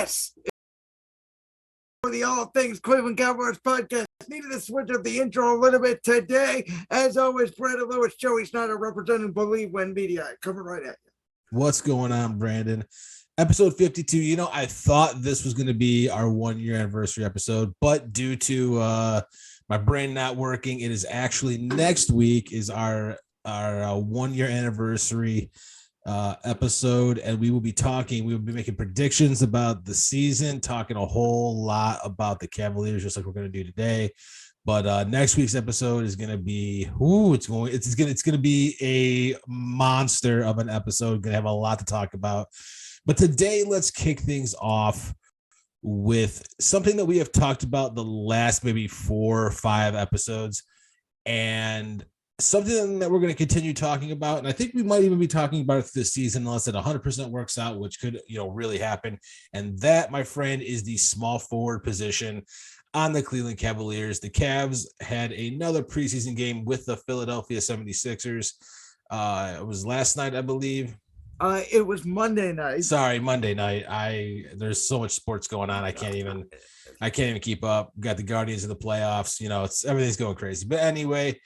This is for the All Things Cleveland Cavaliers podcast. Needed to switch up the intro a little bit today. As always, Brandon Lewis, Joey Snyder representing Believe When Media. Coming right at you. What's going on, Brandon? Episode 52. You know, I thought this was going to be our 1 year anniversary episode, but due to my brain not working, it is actually next week is our 1 year anniversary episode, and we will be making predictions about the season, talking a whole lot about the Cavaliers, just like we're going to do today. But next week's episode is going to be it's going to be a monster of an episode. Going to have a lot to talk about. But today, let's kick things off with something that we have talked about the last maybe 4 or 5 episodes, and something that we're going to continue talking about. And I think we might even be talking about it this season, unless it 100% works out, which could, really happen. And that, my friend, is the small forward position on the Cleveland Cavaliers. The Cavs had another preseason game with the Philadelphia 76ers. It was last night, I believe. It was Monday night. Sorry, Monday night. There's so much sports going on. I can't even keep up. Got the Guardians in the playoffs. Everything's going crazy. But anyway,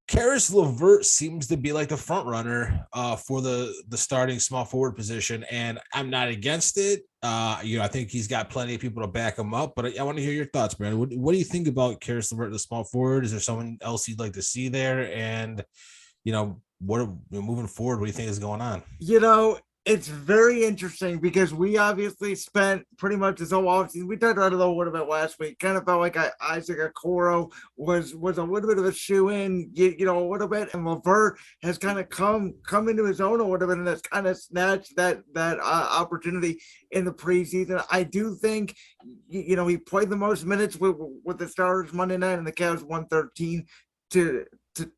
Caris Levert seems to be like the front runner for the starting small forward position, and I'm not against it. I think he's got plenty of people to back him up, but I want to hear your thoughts, Brandon. What do you think about Caris Levert, the small forward? Is there someone else you'd like to see there? And moving forward, what do you think is going on? It's very interesting because we obviously spent pretty much this whole offseason. We talked about it a little bit last week. Kind of felt like Isaac Okoro was a little bit of a shoe-in, a little bit, and Levert has kind of come into his own a little bit, and has kind of snatched that opportunity in the preseason. I do think, he played the most minutes with the starters Monday night, and the Cavs 113 to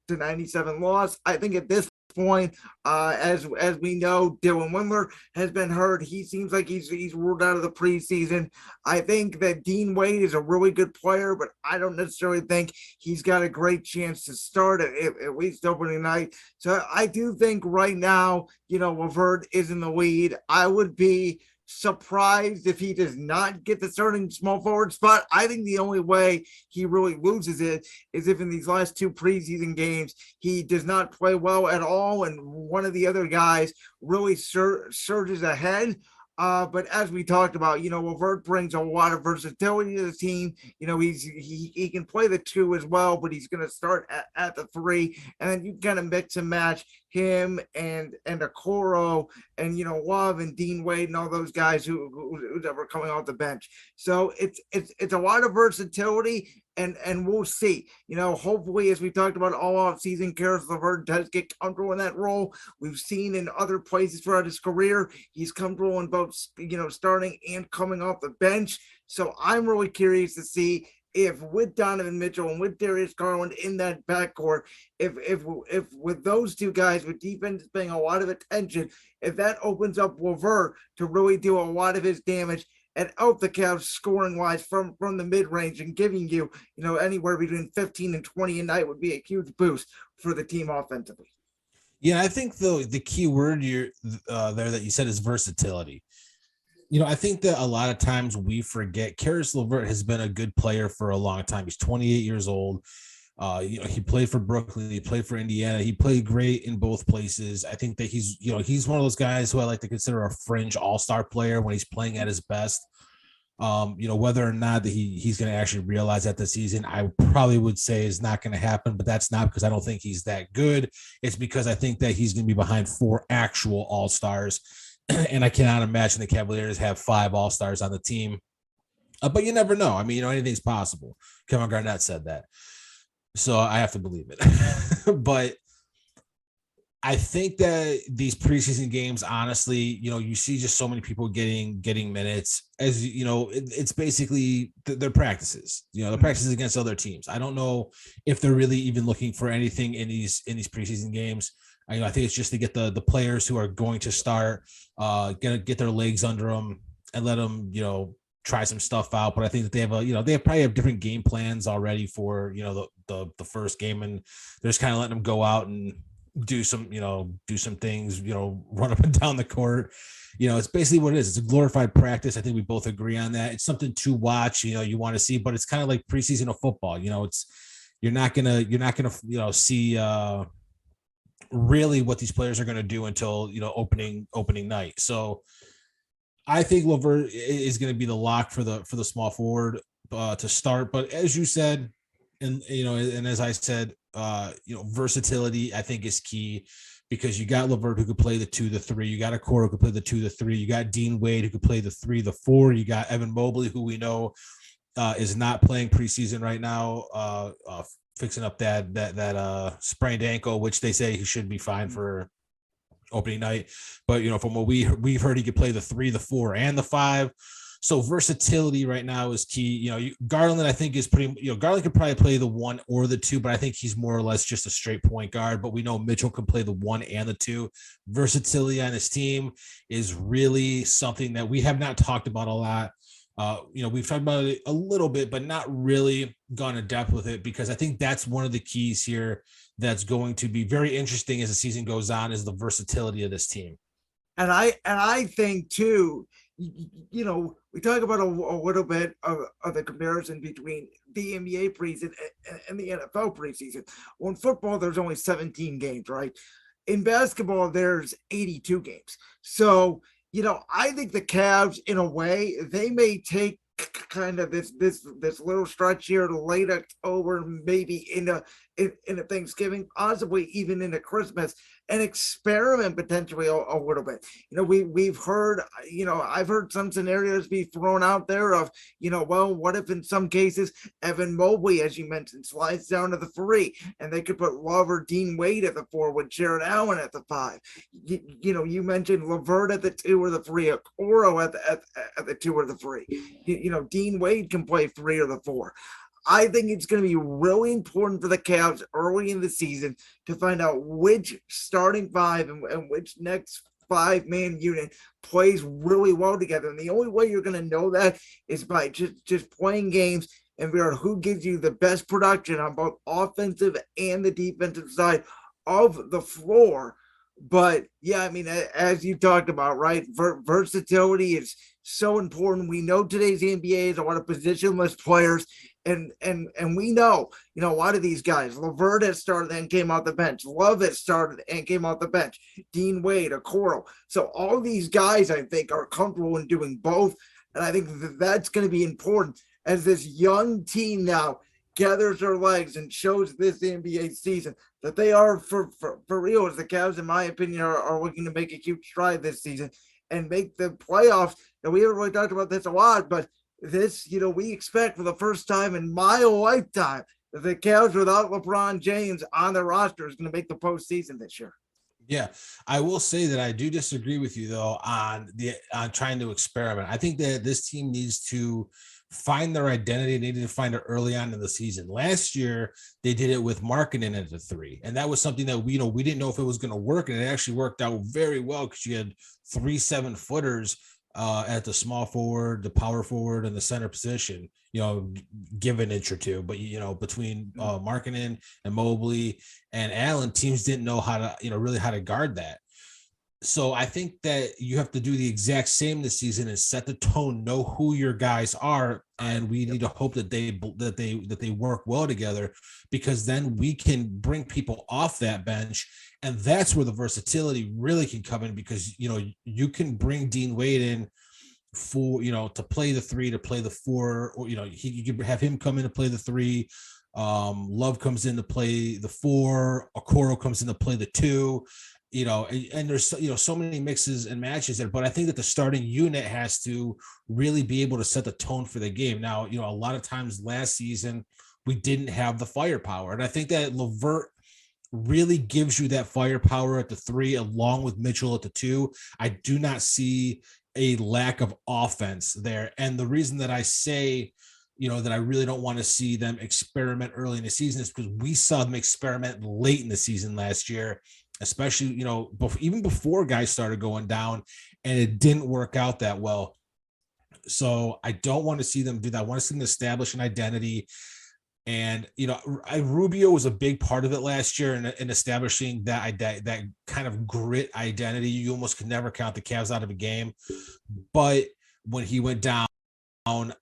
97 loss. I think at this point, as we know, Dylan Windler has been hurt. He seems like he's ruled out of the preseason. I think that Dean Wade is a really good player, but I don't necessarily think he's got a great chance to start at least opening night. So I do think right now, Levert is in the lead. I would be surprised if he does not get the starting small forward spot. I think the only way he really loses it is if in these last 2 preseason games he does not play well at all and one of the other guys really surges ahead. But as we talked about, Levert brings a lot of versatility to the team. He can play the 2 as well, but he's going to start at the 3, and then you kind of mix and match him and Okoro and Love and Dean Wade and all those guys who's ever coming off the bench. So it's a lot of versatility. And we'll see. Hopefully, as we talked about all off season, Caris Levert does get comfortable in that role. We've seen in other places throughout his career, he's comfortable in both, starting and coming off the bench. So I'm really curious to see if with Donovan Mitchell and with Darius Garland in that backcourt, if with those 2 guys, with defense paying a lot of attention, if that opens up Levert to really do a lot of his damage and out the Cavs scoring wise from the mid-range and giving you, anywhere between 15 and 20 a night would be a huge boost for the team offensively. Yeah, I think the key word there that you said is versatility. I think that a lot of times we forget Caris Levert has been a good player for a long time. He's 28 years old. He played for Brooklyn. He played for Indiana. He played great in both places. I think that he's one of those guys who I like to consider a fringe all-star player when he's playing at his best. Whether or not that he's going to actually realize that this season, I probably would say is not going to happen, but that's not because I don't think he's that good. It's because I think that he's going to be behind 4 actual all-stars. And I cannot imagine the Cavaliers have 5 all-stars on the team. But you never know. I mean, anything's possible. Kevin Garnett said that. So I have to believe it. But I think that these preseason games, honestly, you see just so many people getting minutes. As it's basically their practices. The practices against other teams. I don't know if they're really even looking for anything in these preseason games. I think it's just to get the players who are going to start, get their legs under them and let them, try some stuff out. But I think that they have probably have different game plans already for, the first game, and they're just kind of letting them go out and do some things, run up and down the court. It's basically what it is. It's a glorified practice. I think we both agree on that. It's something to watch, you want to see, but it's kind of like preseason of football. It's you're not gonna see really what these players are going to do until opening night. So I think Levert is going to be the lock for the small forward to start. But as you said, and as I said, versatility I think is key, because you got Levert who could play the 2, the 3. You got Okoro who could play the 2, the 3. You got Dean Wade who could play the 3, the 4. You got Evan Mobley, who we know is not playing preseason right now, fixing up that sprained ankle, which they say he should be fine for opening night. But from what we've heard, he could play the 3, the 4, and the 5. So versatility right now is key. Garland, I think, is pretty. Garland could probably play the 1 or the 2, but I think he's more or less just a straight point guard. But we know Mitchell can play the 1 and the 2. Versatility on his team is really something that we have not talked about a lot. We've talked about it a little bit, but not really gone in depth with it, because I think that's one of the keys here that's going to be very interesting as the season goes on, is the versatility of this team. And I think too, we talk about a little bit of the comparison between the NBA preseason and the NFL preseason. Well, in football, there's only 17 games, right? In basketball, there's 82 games. So, I think the Cavs, in a way, they may take kind of this little stretch here to late October, maybe into Thanksgiving, possibly even into Christmas, and experiment potentially a little bit. We've heard, I've heard some scenarios be thrown out there of, well, what if in some cases Evan Mobley, as you mentioned, slides down to the 3, and they could put Love or Dean Wade at the 4 with Jared Allen at the 5. You mentioned Levert at the 2 or the 3, Okoro at the 2 or the 3. Dean Wade can play 3 or the 4. I think it's going to be really important for the Cavs early in the season to find out which starting 5 and which next 5-man unit plays really well together. And the only way you're going to know that is by just playing games and figure out who gives you the best production on both offensive and the defensive side of the floor. But yeah, I mean, as you talked about, right, versatility is so important. We know today's NBA is a lot of positionless players, and we know, a lot of these guys. Levert has started and came off the bench. Love has started and came off the bench. Dean Wade, Okoro. So all these guys, I think, are comfortable in doing both, and I think that's going to be important as this young team now gathers their legs and shows this NBA season that they are for real, as the Cavs, in my opinion, are looking to make a huge stride this season and make the playoffs. And we haven't really talked about this a lot, but this, we expect for the first time in my lifetime that the Cavs without LeBron James on their roster is going to make the postseason this year. Yeah, I will say that I do disagree with you though on trying to experiment. I think that this team needs to find their identity. They needed to find it early on in the season. Last year, they did it with Markkanen at the 3. And that was something that we didn't know if it was going to work. And it actually worked out very well, because you had 3 7-footers at the small forward, the power forward, and the center position, give an inch or two. But, between Markkanen and Mobley and Allen, teams didn't know how to, really how to guard that. So I think that you have to do the exact same this season and set the tone, know who your guys are, and we need to hope that they work well together, because then we can bring people off that bench, and that's where the versatility really can come in, because you can bring Dean Wade in for to play the 3, to play the 4, or you can have him come in to play the 3. Love comes in to play the 4. Okoro comes in to play the 2. And there's, so many mixes and matches there, but I think that the starting unit has to really be able to set the tone for the game. Now, a lot of times last season, we didn't have the firepower. And I think that Levert really gives you that firepower at the 3, along with Mitchell at the 2. I do not see a lack of offense there. And the reason that I say, that I really don't want to see them experiment early in the season is because we saw them experiment late in the season last year, especially, even before guys started going down, and it didn't work out that well. So I don't want to see them do that. I want to see them establish an identity And, Rubio was a big part of it last year in establishing that kind of grit identity. You almost could never count the Cavs out of a game. But when he went down,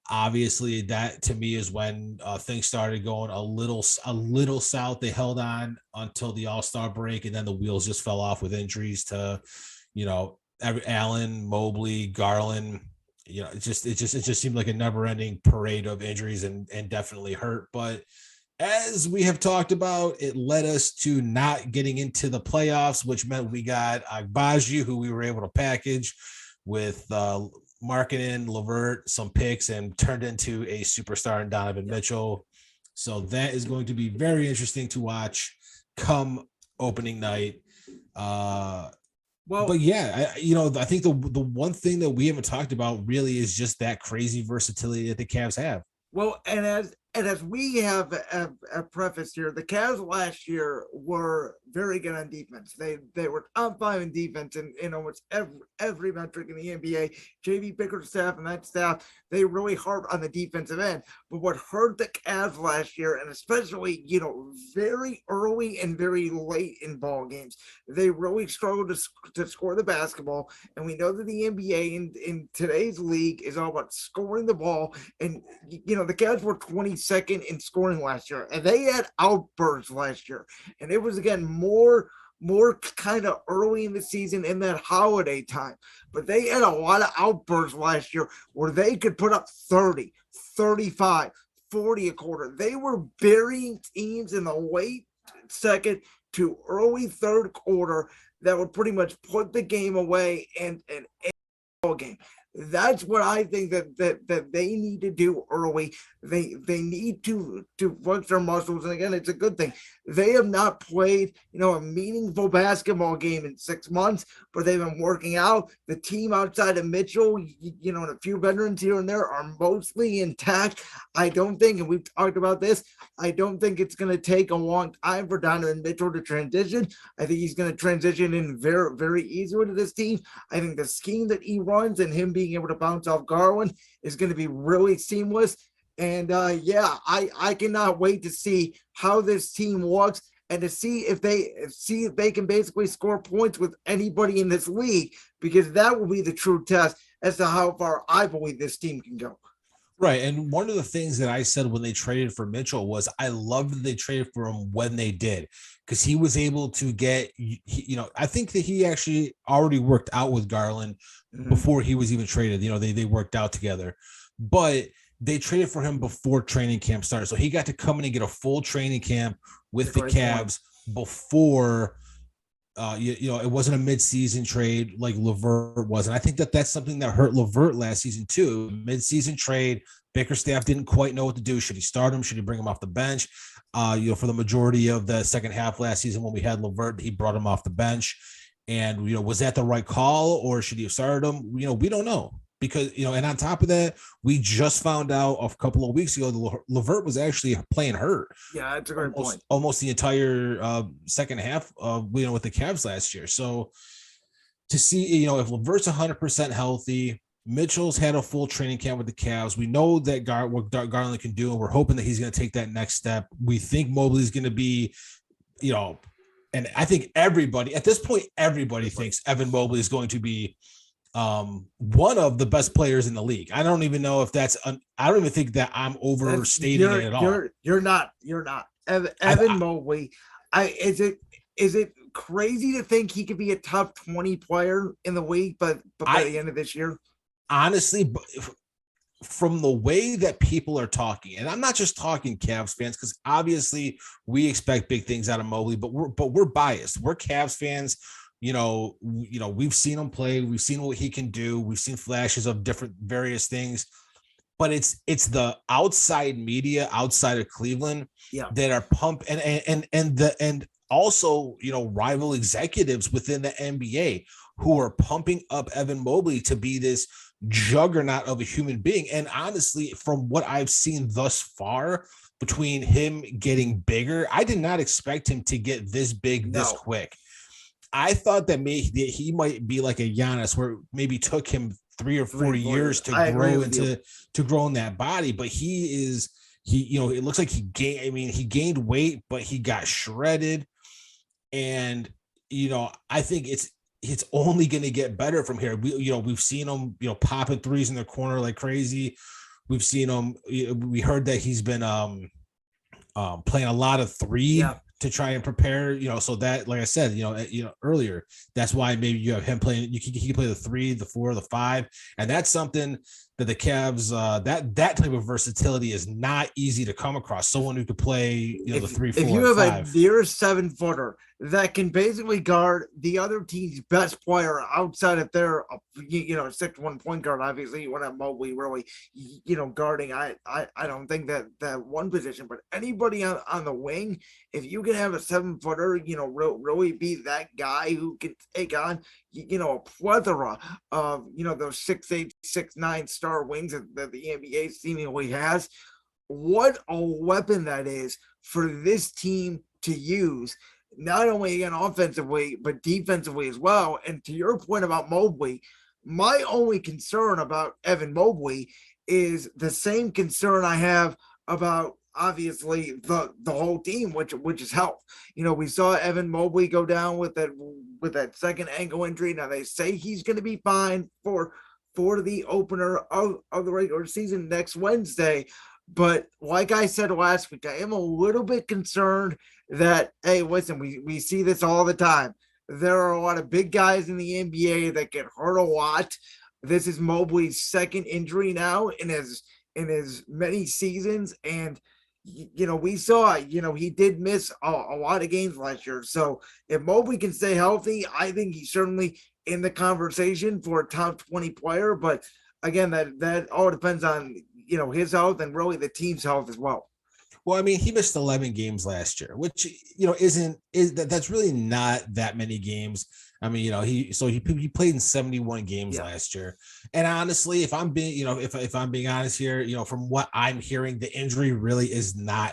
obviously that to me is when things started going a little south. They held on until the All-Star break, and then the wheels just fell off with injuries to, Allen, Mobley, Garland. It just seemed like a never-ending parade of injuries and definitely hurt. But as we have talked about, it led us to not getting into the playoffs, which meant we got Agbaji, who we were able to package with Markkanen, Levert, some picks, and turned into a superstar in Donovan Mitchell. So that is going to be very interesting to watch come opening night. But yeah, I think the one thing that we haven't talked about really is just that crazy versatility that the Cavs have. Well, and as we have a preface here, the Cavs last year were very good on defense. They were top 5 in defense in almost every metric in the NBA. JV Picker's staff and that staff, they really harped on the defensive end. But what hurt the Cavs last year, and especially very early and very late in ball games, they really struggled to score the basketball. And we know that the NBA in today's league is all about scoring the ball. And the Cavs were 22nd in scoring last year, and they had outbursts last year. And it was again more kind of early in the season in that holiday time. But they had a lot of outbursts last year where they could put up 30, 35, 40 a quarter. They were burying teams in the late second to early third quarter that would pretty much put the game away and a game. That's what I think that they need to do early. They need to flex their muscles. And again, it's a good thing. They have not played, a meaningful basketball game in 6 months, but they've been working out. The team outside of Mitchell, and a few veterans here and there are mostly intact. I don't think, and we've talked about this, I don't think it's going to take a long time for Donovan Mitchell to transition. I think he's going to transition in very, very easily to this team. I think the scheme that he runs and him being able to bounce off Garland is going to be really seamless. And I cannot wait to see how this team looks and to see if they can basically score points with anybody in this league, because that will be the true test as to how far I believe this team can go. Right. And one of the things that I said when they traded for Mitchell was I loved that they traded for him when they did, because he was able to get, I think that he actually already worked out with Garland before he was even traded. They worked out together, but they traded for him before training camp started. So he got to come in and get a full training camp with the Cavs before, it wasn't a mid-season trade like Levert was. And I think that that's something that hurt Levert last season too. Mid-season trade, Bickerstaff didn't quite know what to do. Should he start him? Should he bring him off the bench? For the majority of the second half last season when we had Levert, he brought him off the bench. And, was that the right call, or should he have started him? We don't know. Because, and on top of that, we just found out a couple of weeks ago that Levert was actually playing hurt. Yeah, that's a great point. Almost the entire second half with the Cavs last year. So to see, if Levert's 100% healthy, Mitchell's had a full training camp with the Cavs. We know that what Garland can do, and we're hoping that he's going to take that next step. We think Mobley's going to be, and I think everybody at this point, thinks Evan Mobley is going to be one of the best players in the league. I don't even know if I don't even think that I'm overstating it at all. You're not. Evan Mobley. Is it crazy to think he could be a top 20 player in the league, but by the end of this year? Honestly, from the way that people are talking, and I'm not just talking Cavs fans, because obviously we expect big things out of Mobley, but we're biased. We're Cavs fans. We've seen him play. We've seen what he can do. We've seen flashes of different various things, but it's the outside media outside of Cleveland that are pumping and also, rival executives within the NBA who are pumping up Evan Mobley to be this juggernaut of a human being. And honestly, from what I've seen thus far, between him getting bigger, I did not expect him to get this big this quick. I thought that maybe he might be like a Giannis, where it maybe took him 3 or 4 years to grow in that body, but he is it looks like he gained weight, but he got shredded. And, I think it's only going to get better from here. We've seen him, popping threes in the corner like crazy. We've seen him. We heard that he's been playing a lot of three to try and prepare. So that, like I said, earlier, that's why maybe you have him playing. He can play the 3, the 4, the 5, and that's something that the Cavs, that type of versatility is not easy to come across. Someone who could play, the 3, 4, if you have 5. a near 7-footer that can basically guard the other team's best player outside of their, 6'1" point guard, obviously you want to have Mobley really, guarding. I don't think that one position, but anybody on the wing, if you can have a 7-footer, really be that guy who can take on, a plethora of, those 6'8", 6'9" star wings that the NBA seemingly has. What a weapon that is for this team to use, not only again offensively, but defensively as well. And to your point about Mobley, my only concern about Evan Mobley is the same concern I have about obviously the whole team, which is health. We saw Evan Mobley go down with that second ankle injury. Now they say he's going to be fine for the opener of the regular season next Wednesday. But like I said last week, I am a little bit concerned that, hey, listen, we see this all the time. There are a lot of big guys in the NBA that get hurt a lot. This is Mobley's second injury now in his many seasons. And, we saw, he did miss a lot of games last year. So if Mobley can stay healthy, I think he's certainly in the conversation for a top 20 player. But again, that all depends on, his health and really the team's health as well. Well, he missed 11 games last year, which, that's really not that many games. He played in 71 games last year. And honestly, if I'm being, if I'm being honest here, from what I'm hearing, the injury really is not,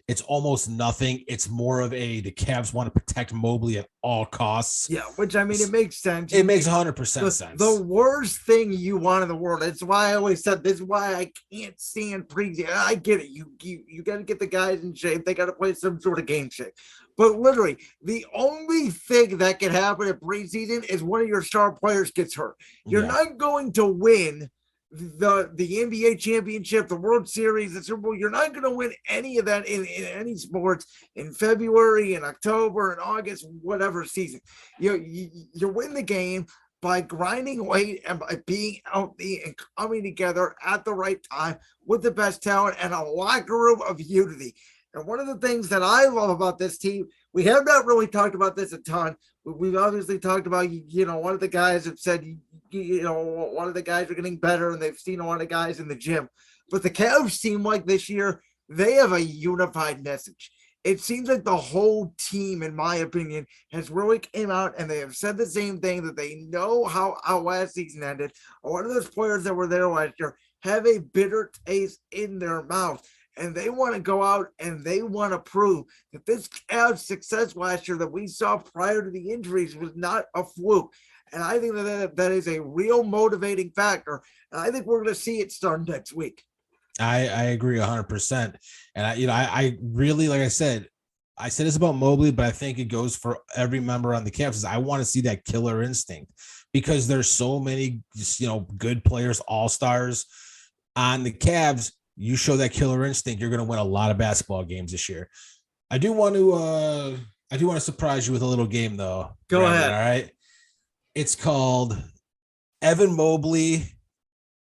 it's almost nothing. It's more of the Cavs want to protect Mobley at all costs. Yeah, which it makes sense. It makes 100% sense. The worst thing you want in the world. It's why I always said this is why I can't stand preseason. I get it. You got to get the guys in shape. They got to play some sort of game shape. But literally, the only thing that can happen at preseason is one of your star players gets hurt. You're not going to win the NBA championship, the World Series, the Super Bowl. You're not going to win any of that in any sports in February, in October, in August, whatever season. You win the game by grinding weight and by being healthy and coming together at the right time with the best talent and a locker room of unity. And one of the things that I love about this team, we have not really talked about this a ton. We've obviously talked about, one of the guys have said, one of the guys are getting better and they've seen a lot of guys in the gym. But the Cavs seem like this year, they have a unified message. It seems like the whole team, in my opinion, has really came out and they have said the same thing, that they know how our last season ended. A lot of those players that were there last year have a bitter taste in their mouth. And they want to go out and they want to prove that this Cavs success last year that we saw prior to the injuries was not a fluke. And I think that is a real motivating factor. And I think we're going to see it start next week. I agree 100%. And I really, like I said this about Mobley, but I think it goes for every member on the Cavs. I want to see that killer instinct because there's so many, good players, all-stars on the Cavs. You show that killer instinct, you're going to win a lot of basketball games this year. I do want to surprise you with a little game though. Go ahead. All right. It's called Evan Mobley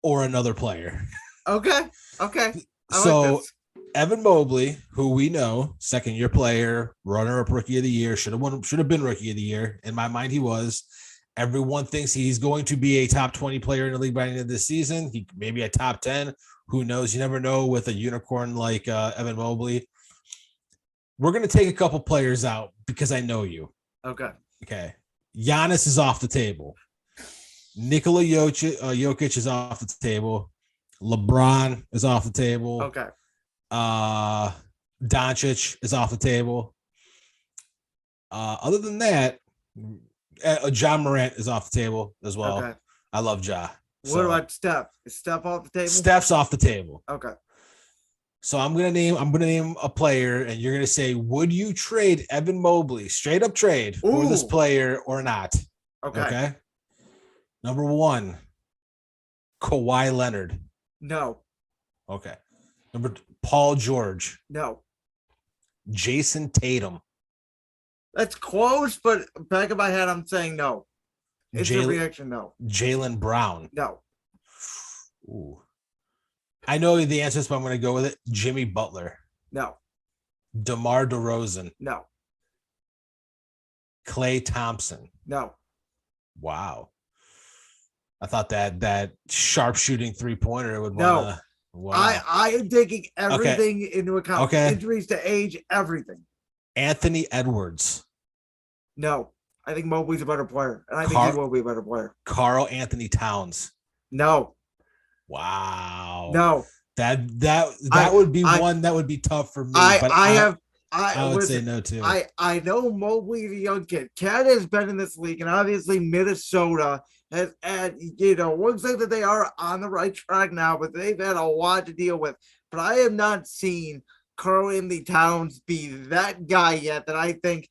or another player. Okay. So like Evan Mobley, who we know, second-year player, runner-up rookie of the year, should have been rookie of the year. In my mind, he was. Everyone thinks he's going to be a top 20 player in the league by the end of this season. He maybe a top 10. Who knows? You never know with a unicorn like Evan Mobley. We're going to take a couple players out because I know you. Okay. Giannis is off the table. Nikola Jokic is off the table. LeBron is off the table. Okay. Doncic is off the table. Other than that, John Morant is off the table as well. Okay. I love Ja. What about Steph? Is Steph off the table? Steph's off the table. Okay. So I'm gonna name a player, and you're gonna say, would you trade Evan Mobley, straight up trade, for this Ooh, player or not? okay. Okay. Number one, Kawhi Leonard. No, Okay. Paul George, no. Jason Tatum, That's close, but back of my head, I'm saying no. It's a reaction, no. Jaylen Brown. No. Ooh. I know the answer, but I'm going to go with it. Jimmy Butler, No. DeMar DeRozan, No. Klay Thompson. No. Wow. I thought that sharpshooting 3-pointer would No. want to. Wow. I am taking everything into account. Okay. Injuries to age, everything. Anthony Edwards. No. I think Mobley's a better player. And I think he will be a better player. Karl Anthony Towns. No. Wow. No. That would be one that would be tough for me. I would say no too. I know Mobley's a young kid. Cat has been in this league, and obviously Minnesota has had, one thing that they are on the right track now, but they've had a lot to deal with. But I have not seen Karl Anthony Towns be that guy yet that I think,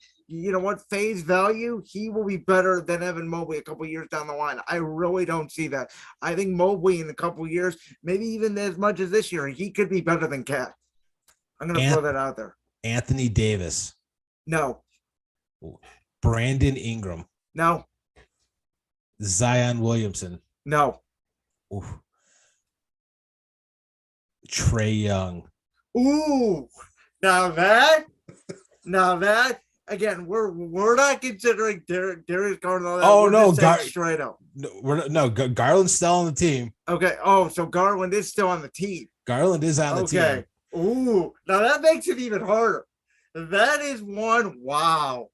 face value, he will be better than Evan Mobley a couple years down the line. I really don't see that. I think Mobley in a couple years, maybe even as much as this year, he could be better than Cat. I'm going to throw that out there. Anthony Davis. No. Brandon Ingram. No. Zion Williamson. No. Oof. Trae Young. Ooh. Now that again, we're not considering Darius Garland. Oh no, straight up. Garland's still on the team. Okay. Oh, so Garland is still on the team. Garland is on the team. Okay. Ooh, now that makes it even harder. That is one. Wow.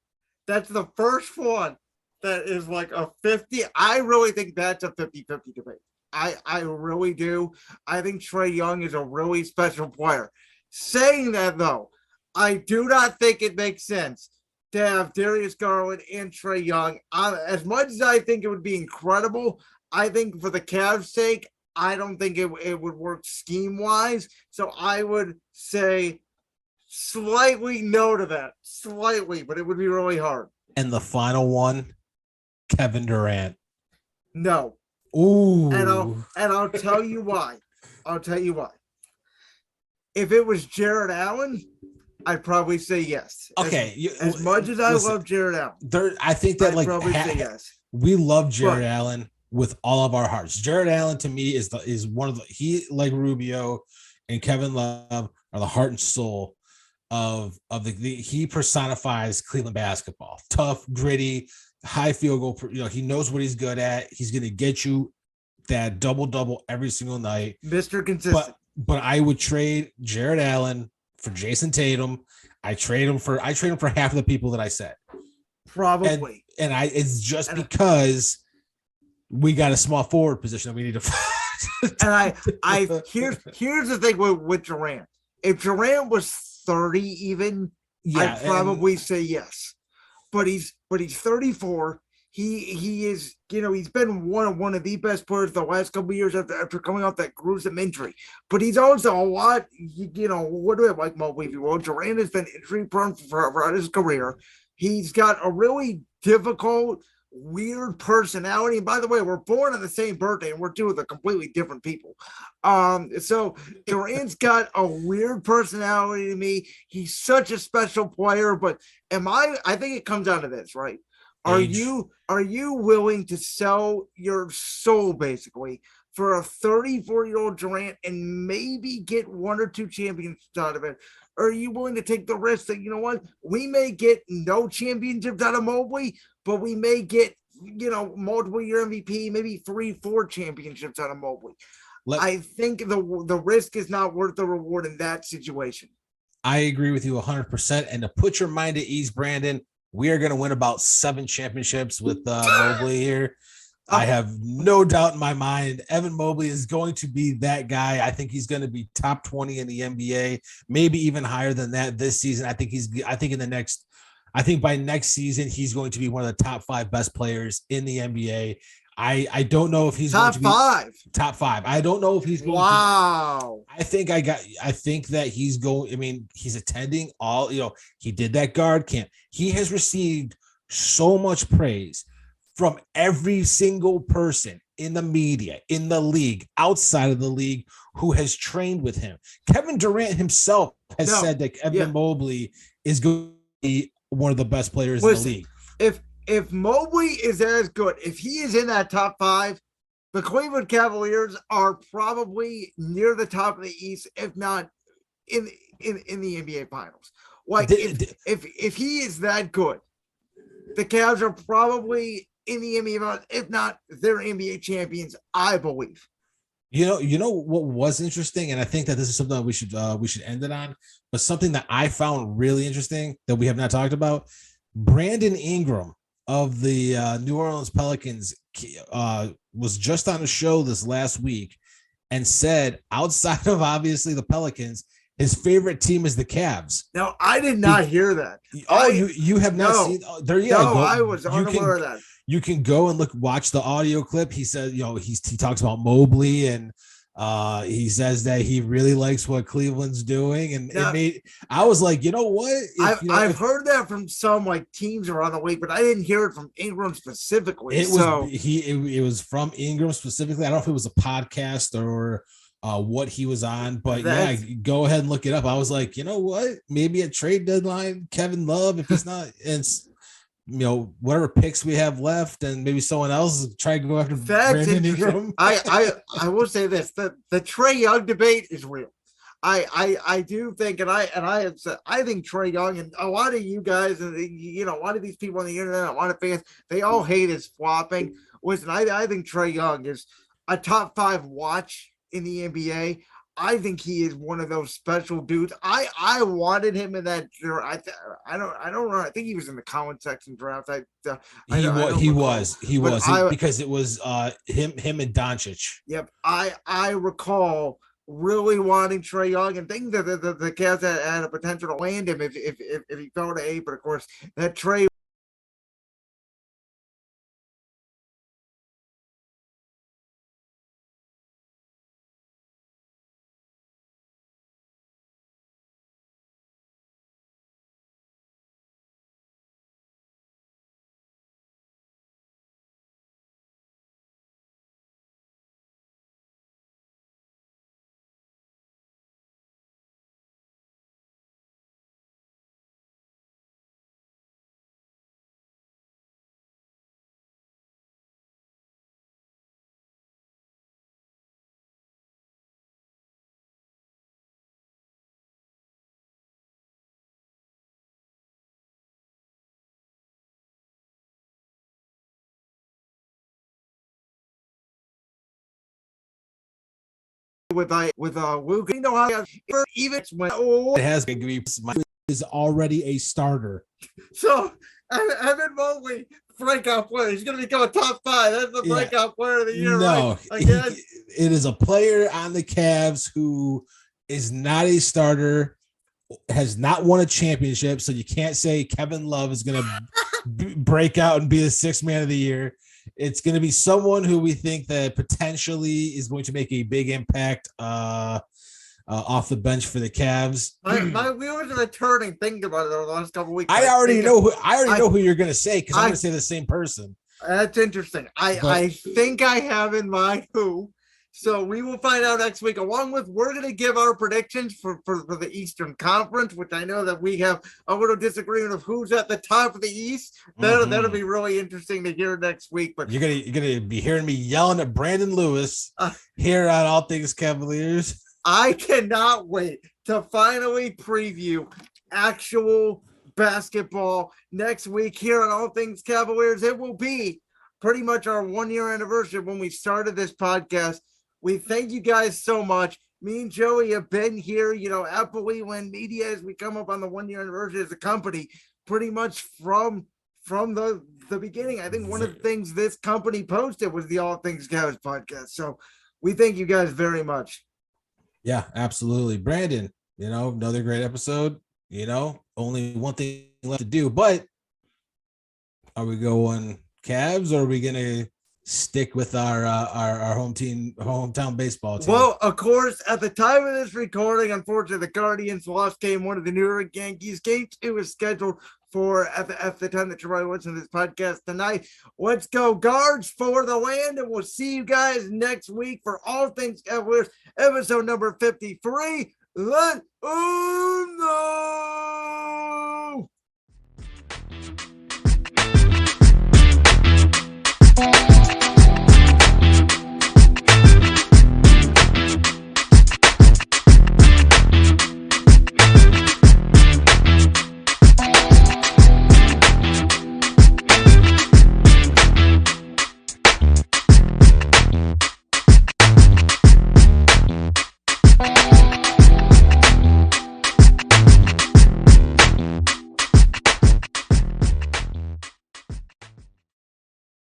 That's the first one that is like a 50. I really think that's a 50-50 debate. I really do. I think Trae Young is a really special player. Saying that, though, I do not think it makes sense to have Darius Garland and Trae Young. As much as I think it would be incredible, I think for the Cavs' sake, I don't think it would work scheme-wise. So I would say slightly no to that. Slightly, but it would be really hard. And the final one, Kevin Durant. No. Ooh. And I'll tell you why. If it was Jared Allen, I'd probably say yes. Okay. As much as I love Jared Allen. I think that I'd probably say yes. We love Jared Allen with all of our hearts. Jared Allen to me is one of the, he, like Rubio and Kevin Love, are the heart and soul of the he personifies Cleveland basketball. Tough, gritty, high field goal. He knows what he's good at. He's going to get you that double every single night. Mr. Consistent. But I would trade Jared Allen for Jason Tatum. I trade him for half of the people that I said. Probably. And it's just because we got a small forward position that we need to. And here's the thing with Durant. If Durant was 30 even, I'd probably say yes. But he's 34. He is, he's been one of the best players the last couple of years after coming off that gruesome injury. But he's also a lot, what do I like Mobley? Well, Durant has been injury prone throughout his career. He's got a really difficult, weird personality. And by the way, we're born on the same birthday and we're two of the completely different people. So Durant's got a weird personality to me. He's such a special player, but I think it comes down to this, right? Are you willing to sell your soul basically for a 34-year-old Durant and maybe get one or two championships out of it? Or are you willing to take the risk that, we may get no championships out of Mobley, but we may get, multiple year MVP, maybe 3-4 championships out of Mobley. I think the risk is not worth the reward in that situation. I agree with you 100%. And to put your mind at ease, Brandon, we are going to win about 7 championships with Mobley here. I have no doubt in my mind. Evan Mobley is going to be that guy. I think he's going to be top 20 in the NBA, maybe even higher than that this season. I think by next season, he's going to be one of the top 5 best players in the NBA. I don't know if he's top going to be five. Top five. I don't know if he's going wow. I think that he's going. I mean, he's attending all. He did that guard camp. He has received so much praise from every single person in the media, in the league, outside of the league, who has trained with him. Kevin Durant himself has said that Evan Mobley is going to be one of the best players in the league. If Mobley is as good, if he is in that top five, the Cleveland Cavaliers are probably near the top of the East, if not in the NBA Finals. Like if he is that good, the Cavs are probably in the NBA Finals, if not they're NBA champions, I believe. You know what was interesting, and I think that this is something that we should end it on, but something that I found really interesting that we have not talked about. Brandon Ingram of the New Orleans Pelicans was just on a show this last week and said, outside of obviously the Pelicans, his favorite team is the Cavs. No, I did not hear that. You have not seen? There you go. I was unaware of that. You can go and watch the audio clip. He says, he talks about Mobley, and he says that he really likes what Cleveland's doing. And I was like, you know what? I've heard that from some teams around the league, but I didn't hear it from Ingram specifically. It was from Ingram specifically. I don't know if it was a podcast or what he was on, but go ahead and look it up. I was like, you know what? Maybe a trade deadline, Kevin Love, if he's not, it's whatever picks we have left, and maybe someone else try to go after Brandon Ingram. I will say this: the Trae Young debate is real. I do think, and I have said, I think Trae Young, and a lot of you guys, and a lot of these people on the internet, a lot of fans, they all hate his flopping. Listen, I think Trae Young is a top 5 watch in the NBA. I think he is one of those special dudes. I wanted him in that. I don't know. I think he was in the comment section draft. He was because it was him and Doncic. Yep. I recall really wanting Trae Young and thinking that the Cavs had a potential to land him if he fell to 8. But of course, that Trae with Luke, even when it has to be is already a starter. So Evan Mobley, breakout player. He's going to become a top 5. That's the breakout player of the year. No, right? Again, it is a player on the Cavs who is not a starter, has not won a championship. So you can't say Kevin Love is going to break out and be the 6th man of the year. It's going to be someone who we think that potentially is going to make a big impact off the bench for the Cavs. My wheels are turning thinking about it over the last couple of weeks. I already know who you're going to say, because I'm going to say the same person. That's interesting. I think I have in mind who. So we will find out next week. Along with, we're going to give our predictions for the Eastern Conference, which I know that we have a little disagreement of who's at the top of the East. That'll be really interesting to hear next week. But you're gonna be hearing me yelling at Brandon Lewis here on All Things Cavaliers. I cannot wait to finally preview actual basketball next week here on All Things Cavaliers. It will be pretty much our 1-year anniversary when we started this podcast. We thank you guys so much. Me and Joey have been here, at Believe Media as we come up on the 1-year anniversary as a company, pretty much from the beginning. I think one of the things this company posted was the All Things Cavs podcast. So we thank you guys very much. Yeah, absolutely. Brandon, another great episode. Only one thing left to do, but are we going Cavs or are we going to stick with our hometown baseball team. Well, of course, at the time of this recording, unfortunately, the Guardians lost game one of the New York Yankees. Game two is scheduled for at the time that you're probably listening to this podcast tonight. Let's go Guards for the win, and we'll see you guys next week for All Things Cavaliers, episode number 53. Let uno.